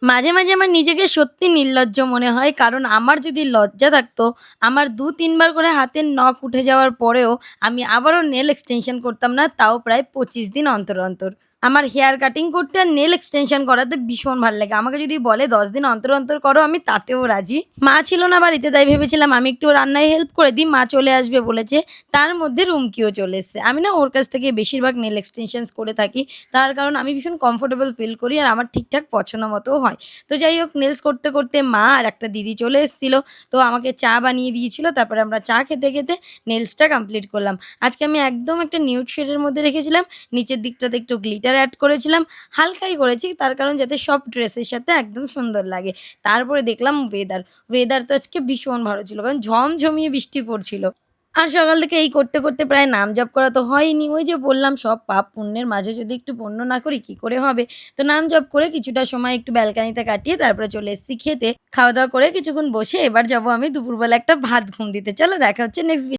মাঝে, মাঝে আমার নিজেকে সত্যি নির্লজ্জ মনে হয়। কারণ আমার যদি লজ্জা থাকতো, আমার ২-৩ বার করে হাতের নখ উঠে যাওয়ার পরেও আমি আবারও নেল এক্সটেনশন করতাম না, তাও প্রায় ২৫ দিন অন্তর, অন্তর। আমার হেয়ার কাটিং করতে আর নেল এক্সটেনশন করাতে ভীষণ ভাল লাগে। আমাকে যদি বলে ১০ দিন অন্তর, অন্তর করো আমি তাতেও রাজি। মা ছিল না বাড়িতে তাই ভেবেছিলাম আমি একটু রান্নায় হেল্প করে দিই। মা চলে আসবে বলেছে। তার মধ্যে রুমকিও চলে এসছে। আমি না ওর কাছ থেকে বেশিরভাগ নেল এক্সটেনশনস করে থাকি। তার কারণ আমি ভীষণ কমফোর্টেবল ফিল করি আর আমার ঠিকঠাক পছন্দ মতও হয়। তো যাই হোক নেলস করতে, করতে মা আর একটা দিদি চলে এসেছিল। তো আমাকে চা বানিয়ে দিয়েছিল। তারপরে আমরা চা খেতে, খেতে নেলসটা কমপ্লিট করলাম। আজকে আমি একদম একটা নিউড শেডের মধ্যে রেখেছিলাম। নিচের দিকটাতে একটু গ্লিটার এড করেছিলাম। হালকাই করেছি তার কারণ যাতে সব ড্রেসের সাথে একদম সুন্দর লাগে। তারপরে দেখলাম ওয়েদার। ওয়েদার তো আজকে ভীষণ ভালো ছিল। কারণ ঝমঝমিয়ে বৃষ্টি পড়ছিল। আর সকাল থেকে এই করতে, করতে প্রায় নাম জপ করা তো হয়নি। ওই যে বললাম সব পাপ পুণ্যের মাঝে যদি একটু পুণ্য না করি কি করে হবে? তো নাম জপ করে কিছুটা সময় একটু ব্যালকনিতে কাটিয়ে তারপরে চলে এসেছি খেতে। খাওয়া-দাওয়া করে কিছুক্ষণ বসে এবার যাবো আমি দুপুরবেলা একটা ভাত ঘুম দিতে। চলো দেখা হচ্ছে নেক্সট